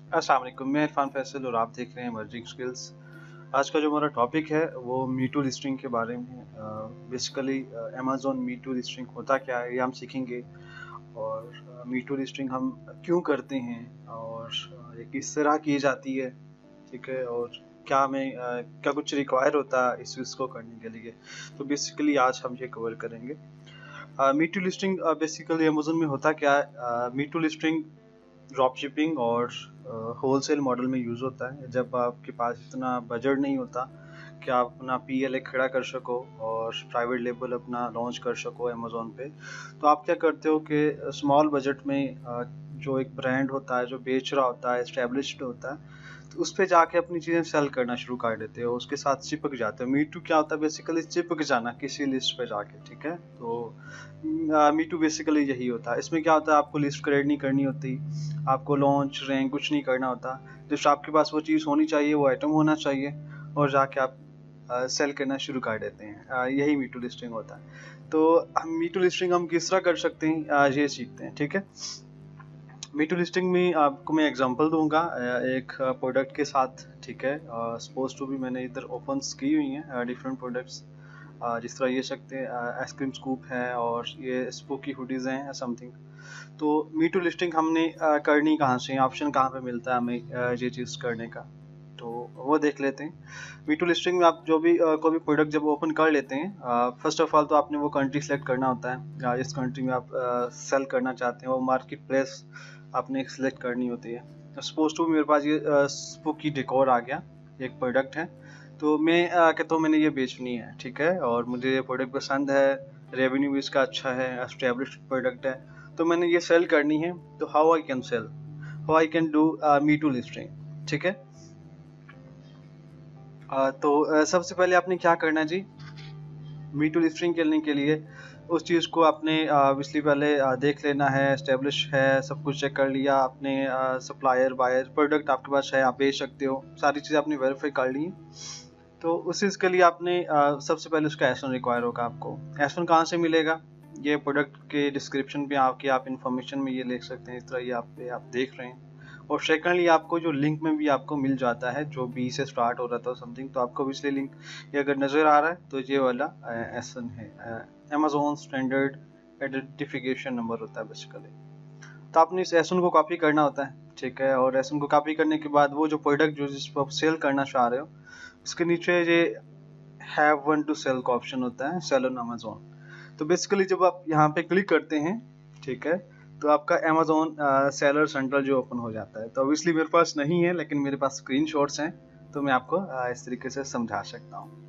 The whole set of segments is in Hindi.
अस्सलाम वालेकुम, मैं इरफान फैसल और आप देख रहे हैं इमर्जिंग स्किल्स। आज का जो हमारा टॉपिक है वो मी टू लिस्टिंग के बारे में है। Basically Amazon me too listing होता क्या है ये हम सीखेंगे, और मी टू लिस्टिंग हम क्यों करते हैं, और ये किस तरह की जाती है, ठीक है, और क्या हमें क्या कुछ रिक्वायर होता है इस चीज़ को करने के लिए। तो बेसिकली आज हम ये कवर करेंगे। Me too listing basically Amazon में होता क्या है। Me too listing drop shipping और होलसेल मॉडल में यूज़ होता है जब आपके पास इतना बजट नहीं होता कि आप अपना पीएलए खड़ा कर सको और प्राइवेट लेबल अपना लॉन्च कर सको अमेज़न पे। तो आप क्या करते हो कि स्मॉल बजट में जो एक ब्रांड होता है जो बेच रहा होता है, एस्टेब्लिश्ड होता है, तो उस पे जाके अपनी चीज़ें सेल करना शुरू कर देते हो, उसके साथ चिपक जाते हो। मी टू क्या होता है, बेसिकली चिपक जाना किसी लिस्ट पे जाके, ठीक है। तो मी टू बेसिकली यही होता है। इसमें क्या होता है, आपको लिस्ट क्रिएट नहीं करनी होती, आपको लॉन्च रैंक कुछ नहीं करना होता। जस्ट आपके पास वो चीज़ होनी चाहिए, वो आइटम होना चाहिए, और जाके आप सेल करना शुरू कर देते हैं। यही मी टू लिस्टिंग होता है। तो हम मी टू लिस्टिंग हम किस तरह कर सकते हैं, ये सीखते हैं, ठीक है। मी टू लिस्टिंग में आपको मैं एग्जांपल दूंगा एक प्रोडक्ट के साथ, ठीक है। सपोज टू भी मैंने इधर ओपन्स की हुई हैं डिफरेंट प्रोडक्ट्स, जिस तरह ये सकते हैं आइसक्रीम स्कूप है और ये स्पूकी हुडीज़ हैं समथिंग। तो मी टू लिस्टिंग हमने करनी कहाँ से, ऑप्शन कहाँ पे मिलता है हमें ये चीज़ करने का, तो वो देख लेते हैं। मी टू लिस्टिंग में आप जो भी कोई भी प्रोडक्ट जब ओपन कर लेते हैं, फर्स्ट ऑफ ऑल तो आपने वो कंट्री सेलेक्ट करना होता है, इस कंट्री में आप सेल करना चाहते हैं, वो मार्केट प्लेस आपने सेलेक्ट करनी होती है। सपोज टू मेरे पास ये स्पूकी डेकोर आ गया, एक प्रोडक्ट है, तो मैं कहता हूँ मैंने ये बेचनी है, ठीक है, और मुझे ये प्रोडक्ट पसंद है, रेवेन्यू भी इसका अच्छा है, एस्टेब्लिश्ड प्रोडक्ट है, तो मैंने ये सेल करनी है। तो how I can sell, how I can do me too listing, ठीक है। तो सबसे पहले आपने क्या करना है जी, मी टू लिस्टिंग करने के लिए उस चीज़ को आपने ऑब्वियसली पहले देख लेना है, एस्टेब्लिश है, सब कुछ चेक कर लिया आपने, सप्लायर बायर प्रोडक्ट आपके पास है, आप बेच सकते हो, सारी चीज़ें आपने वेरीफाई कर ली। तो उस चीज़ के लिए आपने सबसे पहले उसका एस वन रिक्वायर होगा। आपको एस वन कहाँ से मिलेगा, ये प्रोडक्ट के डिस्क्रिप्शन पे आके आप इन्फॉर्मेशन में ये लिख सकते हैं, इस तरह ये आप देख रहे हैं। और सेकंडली आपको जो लिंक में भी आपको मिल जाता है, जो बी से स्टार्ट हो रहा था समथिंग, तो आपको पिछले लिंक ये अगर नज़र आ रहा है तो ये वाला एस वन है, अमेज़न स्टैंडर्ड आइडेंटिफिकेशन नंबर होता है बेसिकली। तो आपने इस एस वन को कॉपी करना होता है, ठीक है। और एस वन को कॉपी करने के बाद वो जो प्रोडक्ट जो जिस पर आप सेल करना चाह रहे हो, उसके नीचे ये हैव वन टू सेल का ऑप्शन होता है, सेल ऑन अमेज़न। तो बेसिकली जब आप यहाँ पे क्लिक करते हैं, ठीक है, तो आपका अमेज़न सेलर सेंट्रल जो ओपन हो जाता है। तो ऑब्वियसली मेरे पास नहीं है, लेकिन मेरे पास स्क्रीनशॉट्स हैं, तो मैं आपको इस तरीके से समझा सकता हूँ।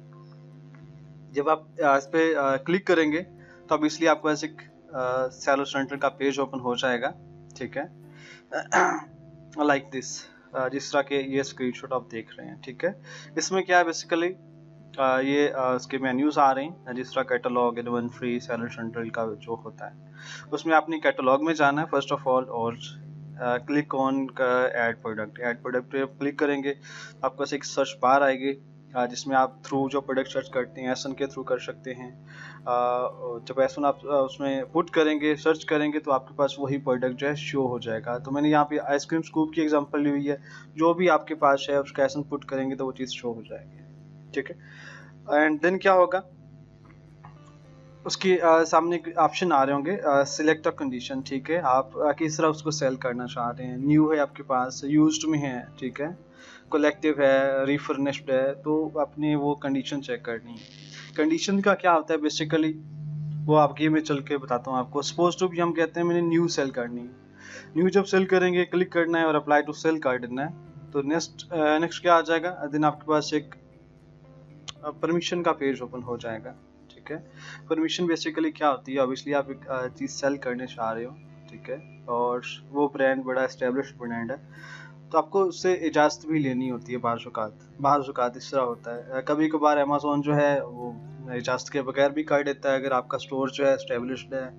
जब आप इस पे क्लिक करेंगे तो ऑब्वियसली आपको ऐसे सेलर सेंट्रल का पेज ओपन हो जाएगा, ठीक है, लाइक दिस, जिस तरह के ये स्क्रीनशॉट आप देख रहे हैं, ठीक है। इसमें क्या है बेसिकली, ये इसके मेन्यूज आ रहे हैं, जिस तरह कैटलॉग, इन्वेंटरी, सेलर सेंट्रल का जो होता है, उसमें आपने कैटलॉग में जाना है फर्स्ट ऑफ ऑल, और click on add product. Add product पे आप क्लिक करेंगे, आपके पास एक सर्च बार आएगी, जिसमें आप थ्रू जो प्रोडक्ट सर्च करते हैं एस1 के थ्रू कर सकते हैं। जब एस1 आप उसमें पुट करेंगे, सर्च करेंगे, तो आपके पास वही प्रोडक्ट जो है शो हो जाएगा। तो मैंने यहाँ पे आइसक्रीम स्कूप की एग्जांपल ली हुई है, जो भी आपके पास है उसका एस1 पुट करेंगे तो वो चीज़ शो हो जाएगी, ठीक है। एंड देन क्या होगा, उसके सामने ऑप्शन आ रहे होंगे, सिलेक्ट अ कंडीशन, ठीक है। आप किस तरह उसको सेल करना चाह रहे हैं, न्यू है आपके पास, यूज्ड में है, ठीक है, कलेक्टिव है, रिफर्निश्ड है, तो आपने वो कंडीशन चेक करनी है। कंडीशन का क्या होता है बेसिकली, वो आपकी मैं चल के बताता हूँ आपको। सपोज टू भी हम कहते हैं मैंने न्यू सेल करनी है, न्यू जब सेल करेंगे क्लिक करना है और अप्लाई टू सेल कर देना है, तो नेक्स्ट क्या आ जाएगा, देन आपके पास एक परमिशन का पेज ओपन हो जाएगा, ठीक है। परमिशन बेसिकली क्या होती है, ऑब्वियसली आप एक चीज़ सेल करने चाह रहे हो, ठीक है, और वो ब्रांड बड़ा एस्टेब्लिश्ड ब्रांड है, तो आपको उससे इजाज़त भी लेनी होती है। बाज़ इस तरह होता है, कभी कभार अमेज़न जो है वो इजाज़त के बगैर भी कर देता है। अगर आपका स्टोर जो है एस्टेब्लिश्ड है,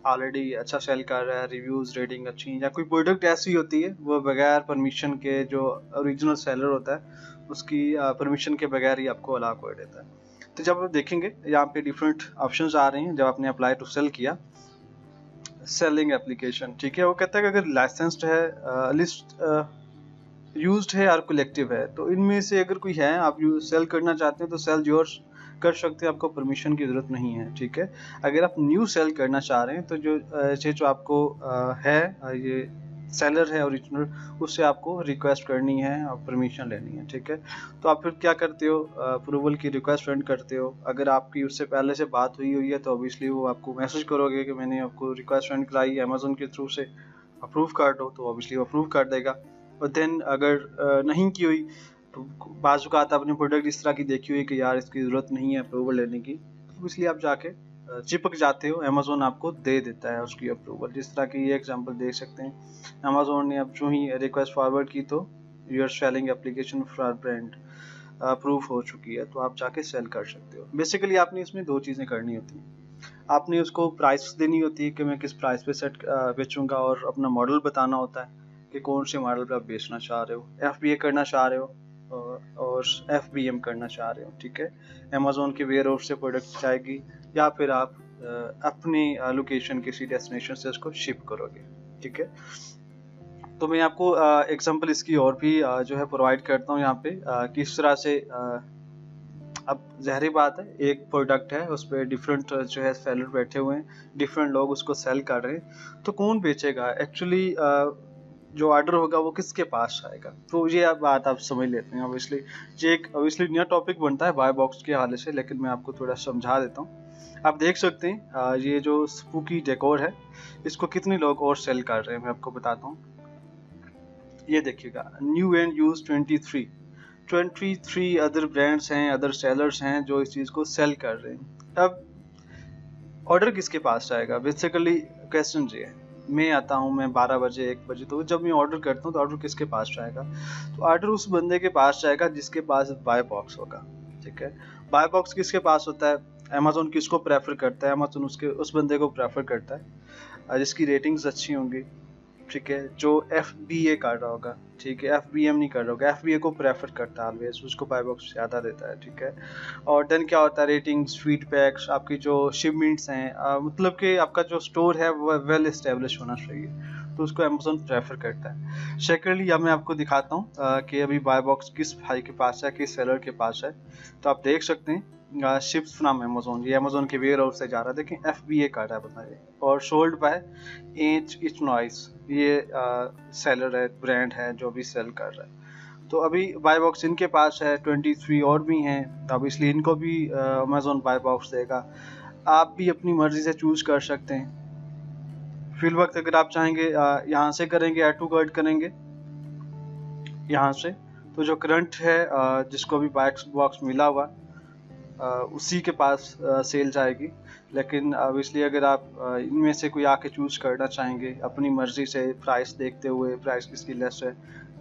ऑलरेडी अच्छा सेल कर रहा है, रिव्यूज़ रेटिंग अच्छी, या कोई प्रोडक्ट ऐसी होती है वो बगैर परमिशन के, जो ओरिजिनल सेलर होता है उसकी परमिशन के बगैर ही आपको अलाउ कर देता है। तो जब आप देखेंगे यहाँ पे डिफरेंट ऑप्शंस आ रहे हैं, जब आपने अप्लाई टू सेल किया, सेलिंग एप्लीकेशन, ठीक है, वो कहता है कि अगर लाइसेंस्ड है, लिस्ट यूज्ड है और कलेक्टिव है। तो इनमें से अगर कोई है, आप सेल करना चाहते हैं तो सेल योर्स कर सकते हैं, आपको परमिशन की ज़रूरत नहीं है, ठीक है। अगर आप न्यू सेल करना चाह रहे हैं तो जो आपको है ये सेलर है ओरिजिनल, उससे आपको रिक्वेस्ट करनी है और परमिशन लेनी है, ठीक है। तो आप फिर क्या करते हो, अप्रूवल की रिक्वेस्ट सेंड करते हो। अगर आपकी उससे पहले से बात हुई है तो ऑब्वियसली वो आपको मैसेज करोगे कि मैंने आपको रिक्वेस्ट सेंड कराई अमेजोन के थ्रू से, अप्रूव कर दो, तो ऑब्वियसली वो अप्रूव कर देगा। और देन अगर नहीं की हुई तो बाजू का आता अपने प्रोडक्ट इस तरह की देखी हुई कि यार इसकी ज़रूरत नहीं है अप्रूवल लेने की, तो इसलिए आप जाके चिपक जाते हो, अमेजोन आपको दे देता है उसकी अप्रूवल। जिस तरह की ये एग्जांपल देख सकते हैं, अमेजोन ने अब जो ही रिक्वेस्ट फॉरवर्ड की तो your selling application for brand approve हो चुकी है, तो आप जाके सेल कर सकते हो। बेसिकली आपने इसमें दो चीज़ें करनी होती हैं। आपने उसको प्राइस देनी होती है कि मैं किस प्राइस पे बेचूंगा, और अपना मॉडल बताना होता है कि कौन से मॉडल पे आप बेचना चाह रहे हो, FBA करना चाह रहे हो और FBM करना चाह रहे हो, ठीक है। अमेजोन के वेयर हाउस से प्रोडक्ट जाएगी या फिर आप अपनी लोकेशन किसी डेस्टिनेशन से उसको शिप करोगे, ठीक है। तो मैं आपको एग्जांपल इसकी और भी जो है प्रोवाइड करता हूँ यहाँ पे, किस तरह से अब ज़ाहिर बात है एक प्रोडक्ट है उस पर डिफरेंट जो है सेलर बैठे हुए हैं, डिफरेंट लोग उसको सेल कर रहे हैं, तो कौन बेचेगा एक्चुअली, जो ऑर्डर होगा वो किसके पास आएगा। तो ये बात आप समझ लेते हैं। ऑब्वियसली ये एक ऑब्वियसली नया टॉपिक बनता है बाय बॉक्स के हवाले से, लेकिन मैं आपको थोड़ा समझा देता हूँ। आप देख सकते हैं ये जो स्पूकी डेकोर है इसको कितने लोग और सेल कर रहे हैं, मैं आपको बताता हूँ। ये देखिएगा, new and use 23 other brands हैं, अदर सेलर्स हैं जो इस चीज़ को सेल कर रहे हैं। अब ऑर्डर किसके पास जाएगा, बेसिकली क्वेश्चन ये है। मैं आता हूँ, मैं 12 बजे 1 बजे, तो जब मैं ऑर्डर करता हूँ तो ऑर्डर किसके पास जाएगा, तो ऑर्डर उस बंदे के पास जाएगा जिसके पास बाय बॉक्स होगा, ठीक है। बाय बॉक्स किसके पास होता है, अमेजोन किसको प्रेफर करता है, अमेजोन उस बंदे को प्रेफर करता है जिसकी रेटिंग्स अच्छी होंगी, ठीक है, जो FBA कर रहा होगा, ठीक है, FBM नहीं कर रहा होगा, FBA को प्रेफर करता है ऑलवेज, उसको बाय बॉक्स ज़्यादा देता है, ठीक है। और देन क्या होता है, रेटिंग्स, फीडबैक्स, आपकी जो शिपमेंट्स हैं, मतलब कि आपका जो स्टोर है वो वेल एस्टेब्लिश होना चाहिए, तो उसको अमेजोन प्रेफर करता है। सेकेंडली अब मैं आपको दिखाता हूँ कि अभी बाय बॉक्स किस भाई के पास है, किस सेलर के पास है। तो आप देख सकते हैं शिप्स फ्रॉम अमेजोन, ये अमेजोन के वेयर हाउस से जा रहा है, देखिए FBA का है बताइए, और सोल्ड बाय इच नॉइस, ये सेलर है, ब्रांड है जो भी सेल कर रहा है। तो अभी बाय बॉक्स इनके पास है, 23 और भी हैं, अब इसलिए इनको भी अमेजोन बाय बॉक्स देगा। आप भी अपनी मर्जी से चूज कर सकते हैं। फिल वक्त अगर आप चाहेंगे यहाँ से करेंगे, ऐड टू कार्ट करेंगे यहाँ से, तो जो करंट है जिसको भी बॉक्स मिला हुआ उसी के पास सेल जाएगी। लेकिन इसलिए अगर आप इनमें से कोई आके चूज करना चाहेंगे अपनी मर्जी से, प्राइस देखते हुए, प्राइस किसकी लेस है,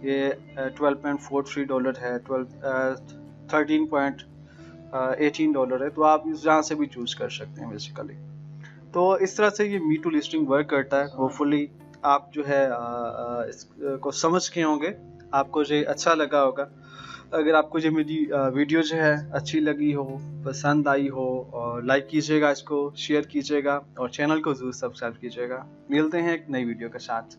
ये $12.43 है, 13.18 है, तो आप जहाँ से भी चूज कर सकते हैं बेसिकली। तो इस तरह से ये मीटू लिस्टिंग वर्क करता है। होपफुली आप जो है इसको समझ के होंगे, आपको जो अच्छा लगा होगा। अगर आपको जो मेरी वीडियो जो है अच्छी लगी हो, पसंद आई हो, और लाइक कीजिएगा, इसको शेयर कीजिएगा और चैनल को जरूर सब्सक्राइब कीजिएगा। मिलते हैं एक नई वीडियो के साथ।